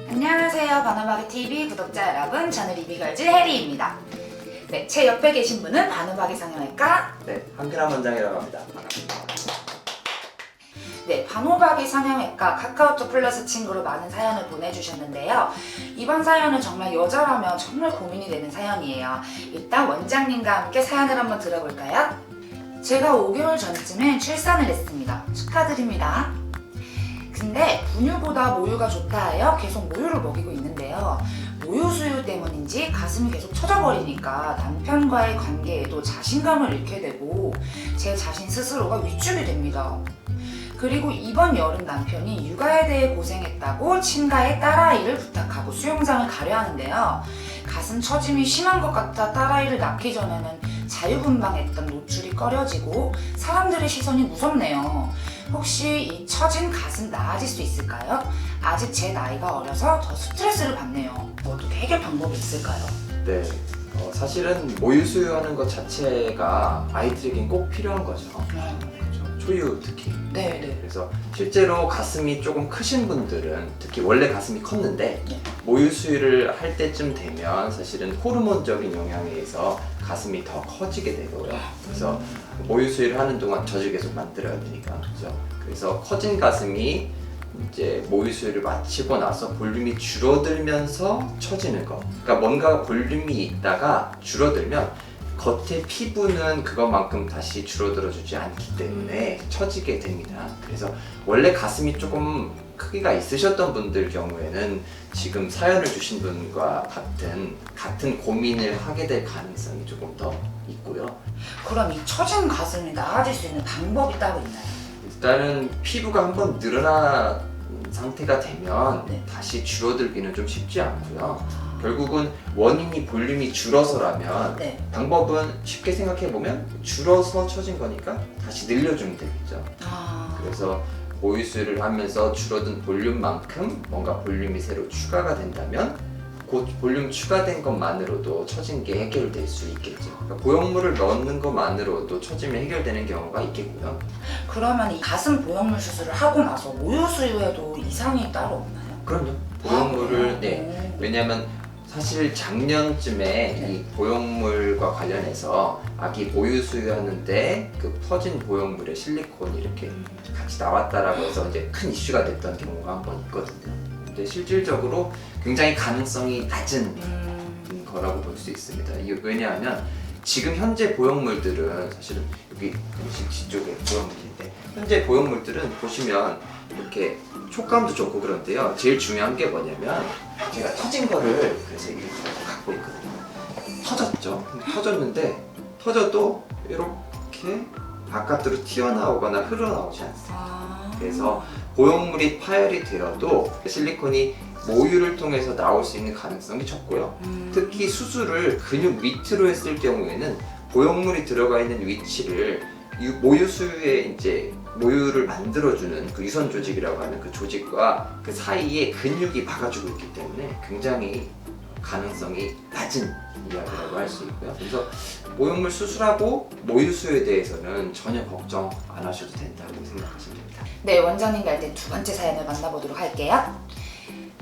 안녕하세요, 바누바기TV 구독자 여러분, 저는 리비걸즈 해리입니다. 네, 제 옆에 계신 분은 바누바기 성형외과 한규남 원장이라고 합니다. 네, 바누바기 성형외과 카카오톡 플러스 친구로 많은 사연을 보내주셨는데요. 이번 사연은 정말 여자라면 정말 고민이 되는 사연이에요. 일단 원장님과 함께 사연을 한번 들어볼까요? 제가 5개월 전쯤에 출산을 했습니다. 축하드립니다. 근데 분유보다 모유가 좋다 하여 계속 모유를 먹이고 있는데요. 모유 수유 때문인지 가슴이 계속 처져버리니까 남편과의 관계에도 자신감을 잃게 되고 제 자신 스스로가 위축이 됩니다. 그리고 이번 여름 남편이 육아에 대해 고생했다고 친가에 딸아이를 부탁하고 수영장을 가려 하는데요. 가슴 처짐이 심한 것 같아 딸아이를 낳기 전에는 자유분방했던 노출이 꺼려지고 사람들의 시선이 무섭네요. 혹시 이 처진 가슴 나아질 수 있을까요? 아직 제 나이가 어려서 더 스트레스를 받네요. 어떻게 해결 방법이 있을까요? 네, 사실은 모유 수유하는 것 자체가 아이들에겐 꼭 필요한 거죠. 그렇죠? 초유 특히. 네. 그래서 실제로 가슴이 조금 크신 분들은 특히 원래 가슴이 컸는데 모유 수유를 할 때쯤 되면 사실은 호르몬적인 영향에 의해서 가슴이 더 커지게 되고요. 그래서 모유 수유를 하는 동안 젖을 계속 만들어야 되니까. 그렇죠? 그래서 커진 가슴이 이제 모유 수유를 마치고 나서 볼륨이 줄어들면서 처지는 거. 그러니까 뭔가 볼륨이 있다가 줄어들면 겉의 피부는 그것만큼 다시 줄어들어주지 않기 때문에 처지게 됩니다. 그래서 원래 가슴이 조금 크기가 있으셨던 분들 경우에는 지금 사연을 주신 분과 같은 고민을 하게 될 가능성이 조금 더 있고요. 그럼 이 처진 가슴이 나아질 수 있는 방법이 따로 있나요? 일단은 피부가 한번 늘어난 상태가 되면 다시 줄어들기는 좀 쉽지 않고요. 결국은 원인이 볼륨이 줄어서라면 방법은 쉽게 생각해보면 줄어서 처진 거니까 다시 늘려주면 되겠죠. 그래서 모유 수유를 하면서 줄어든 볼륨만큼 뭔가 볼륨이 새로 추가가 된다면 그 볼륨 추가된 것만으로도 처진 게 해결될 수 있겠죠. 그러니까 보형물을 넣는 것만으로도 처짐이 해결되는 경우가 있겠고요. 그러면 이 가슴 보형물 수술을 하고 나서 모유 수유에도 이상이 따로 없나요? 그럼요. 보형물을 왜냐하면 사실 작년쯤에 이 보형물과 관련해서 아기 모유 수유하는데 그 퍼진 보형물에 실리콘이 이렇게 같이 나왔다라고 해서 이제 큰 이슈가 됐던 경우가 한 번 있거든요. 근데 실질적으로 굉장히 가능성이 낮은 거라고 볼 수 있습니다. 이게 왜냐하면 지금 현재 보형물들은 사실은 여기 뒤쪽에 보형물인데 현재 보형물들은 보시면 이렇게 촉감도 좋고 그런데요. 제일 중요한 게 뭐냐면 제가 터진 거를 그래서 이렇게 갖고 있거든요. 터졌죠. 터졌는데 터져도 이렇게 바깥으로 튀어나오거나 흘러나오지 않습니다. 그래서 보형물이 파열이 되어도 실리콘이 모유를 통해서 나올 수 있는 가능성이 적고요. 특히 수술을 근육 밑으로 했을 경우에는 보형물이 들어가 있는 위치를 모유 수유에 이제 모유를 만들어주는 그 유선 조직이라고 하는 그 조직과 그 사이에 근육이 박아주고 있기 때문에 굉장히 가능성이 낮은 이야기라고 할 수 있고요. 그래서 모형물 수술하고 모유 수유에 대해서는 전혀 걱정 안 하셔도 된다고 생각하시면 됩니다. 네, 원장님과 이제 두 번째 사연을 만나보도록 할게요.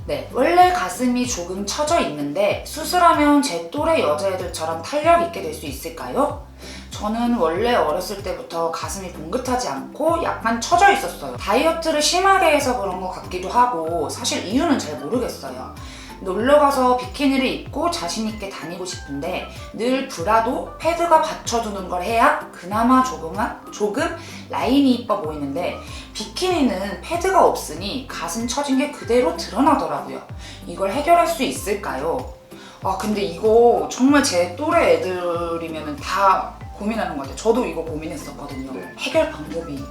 네, 원래 가슴이 조금 처져 있는데 수술하면 제 또래 여자애들처럼 탄력 있게 될 수 있을까요? 저는 원래 어렸을 때부터 가슴이 봉긋하지 않고 약간 처져 있었어요. 다이어트를 심하게 해서 그런 것 같기도 하고 사실 이유는 잘 모르겠어요. 놀러가서 비키니를 입고 자신있게 다니고 싶은데 늘 브라도 패드가 받쳐주는 걸 해야 그나마 조금 라인이 이뻐 보이는데 비키니는 패드가 없으니 가슴 처진 게 그대로 드러나더라고요. 이걸 해결할 수 있을까요? 근데 이거 정말 제 또래 애들이면 다 고민하는 것 같아요. 저도 이거 고민했었거든요. 해결 방법이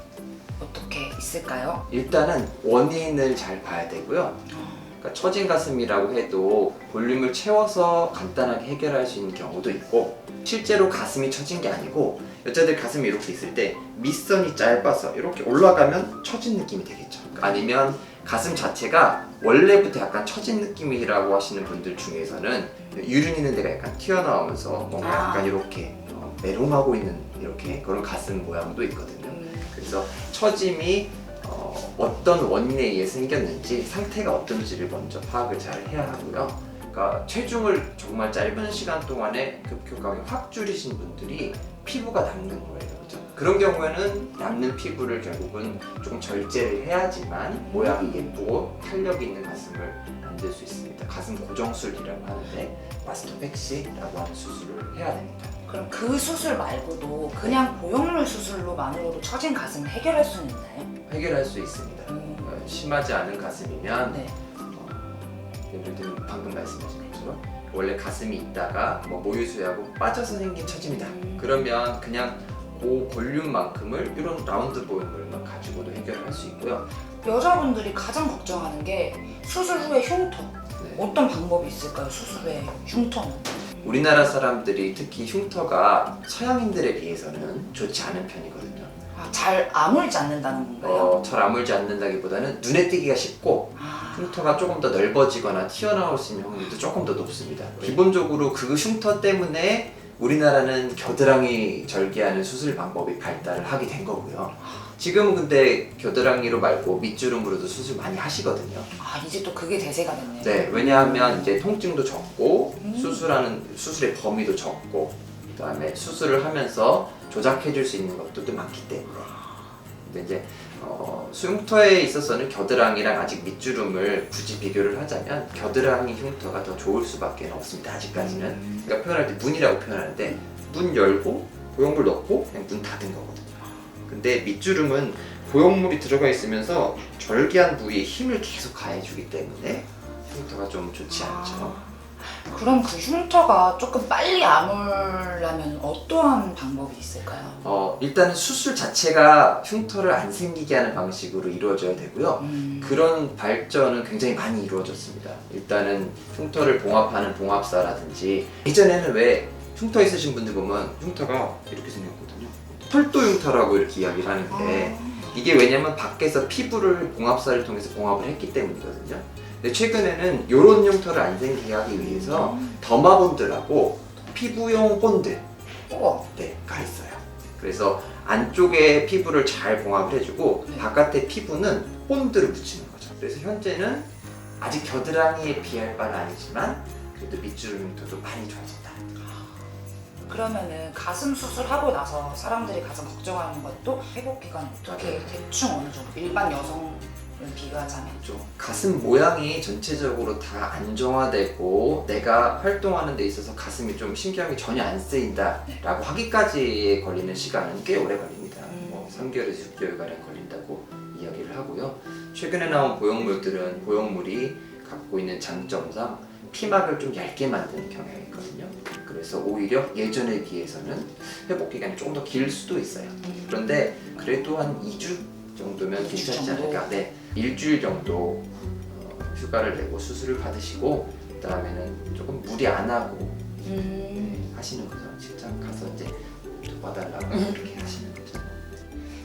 어떻게 있을까요? 일단은 원인을 잘 봐야 되고요. 그러니까 처진 가슴이라고 해도 볼륨을 채워서 간단하게 해결할 수 있는 경우도 있고 실제로 가슴이 처진 게 아니고 여자들 가슴이 이렇게 있을 때 밑선이 짧아서 이렇게 올라가면 처진 느낌이 되겠죠. 아니면 가슴 자체가 원래부터 약간 처진 느낌이라고 하시는 분들 중에서는 유륜 있는 데가 약간 튀어나오면서 뭔가 약간 이렇게 메롱하고 있는 이렇게 그런 가슴 모양도 있거든요. 그래서 처짐이 어떤 원인에 의해 생겼는지 상태가 어떤지를 먼저 파악을 잘 해야 하고요. 그러니까 체중을 정말 짧은 시간 동안에 급격하게 확 줄이신 분들이 피부가 남는 거예요. 그렇죠? 그런 경우에는 남는 피부를 결국은 조금 절제를 해야지만 모양이 예쁘고 탄력 있는 가슴을 만들 수 있습니다. 가슴 고정술이라고 하는데 마스토팩시라고 하는 수술을 해야 됩니다. 그럼 그 수술 말고도 그냥 보형물 수술로만으로도 처진 가슴을 해결할 수는 있나요? 해결할 수 있습니다. 심하지 않은 가슴이면 네. 예를 들면 방금 말씀하신 것처럼 원래 가슴이 있다가 뭐 모유수유하고 빠져서 생긴 처짐이다. 그러면 그냥 그 볼륨만큼을 이런 라운드 보형물만 가지고도 해결할 수 있고요. 여자분들이 가장 걱정하는 게 수술 후에 흉터. 네. 어떤 방법이 있을까요? 수술 후에 흉터는? 우리나라 사람들이 특히 흉터가 서양인들에 비해서는 좋지 않은 편이거든요. 잘 아물지 않는다는 건가요? 잘 아물지 않는다기보다는 눈에 띄기가 쉽고 흉터가 조금 더 넓어지거나 튀어나올 수 있는 확률도 조금 더 높습니다. 기본적으로 그 흉터 때문에 우리나라는 겨드랑이 절개하는 수술 방법이 발달을 하게 된 거고요. 지금은 근데 겨드랑이로 말고 밑주름으로도 수술 많이 하시거든요. 이제 또 그게 대세가 됐네요. 네, 왜냐하면 이제 통증도 적고 수술의 범위도 적고 그다음에 수술을 하면서 조작해줄 수 있는 것들도 많기 때문에. 근데 이제 흉터에 있어서는 겨드랑이랑 아직 밑주름을 굳이 비교를 하자면 겨드랑이 흉터가 더 좋을 수밖에 없습니다. 아직까지는. 그러니까 표현할 때 문이라고 표현하는데 문 열고 보형물 넣고 그냥 문 닫은 거거든요. 근데 밑주름은 보형물이 들어가 있으면서 절개한 부위에 힘을 계속 가해주기 때문에 흉터가 좀 좋지 않죠. 그럼 그 흉터가 조금 빨리 아물려면 어떠한 방법이 있을까요? 일단은 수술 자체가 흉터를 안 생기게 하는 방식으로 이루어져야 되고요. 그런 발전은 굉장히 많이 이루어졌습니다. 일단은 흉터를 봉합하는 봉합사라든지 예전에는 왜 흉터 있으신 분들 보면 흉터가 이렇게 생겼거든요. 털도 흉터라고 이렇게 이야기를 하는데 이게 왜냐면 밖에서 피부를 봉합사를 통해서 봉합을 했기 때문이거든요. 근데 최근에는 이런 흉터를 안 생기게 하기 위해서 더마본드라고 피부용 본드 가 있어요. 그래서 안쪽에 피부를 잘 봉합을 해주고 바깥의 피부는 본드를 붙이는 거죠. 그래서 현재는 아직 겨드랑이에 비할 바는 아니지만 그래도 밑주름 흉터도 많이 좋아진다. 그러면은 가슴 수술하고 나서 사람들이 가장 걱정하는 것도 회복 기간이 어떻게 대충 어느 정도 일반 여성을 비교하자면 가슴 모양이 전체적으로 다 안정화되고 내가 활동하는 데 있어서 가슴이 좀 신경이 전혀 안 쓰인다 라고 하기까지 걸리는 시간은 꽤 오래 걸립니다. 3개월에서 6개월가량 걸린다고 이야기를 하고요. 최근에 나온 보형물들은 보형물이 갖고 있는 장점상 피막을 좀 얇게 만드는 경향이 있거든요. 그래서 오히려 예전에 비해서는 회복 기간이 조금 더 길 수도 있어요. 그런데 그래도 한 2주 정도면 괜찮지 않을까. 네, 일주일 정도 휴가를 내고 수술을 받으시고 그 다음에는 조금 무리 안 하고 하시는 거죠. 직장 가서 이제 봐달라고 이렇게 하시는 거죠.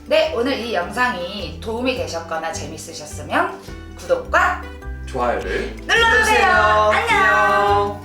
네, 오늘 이 영상이 도움이 되셨거나 재밌으셨으면 구독과 좋아요를 눌러주세요. 안녕.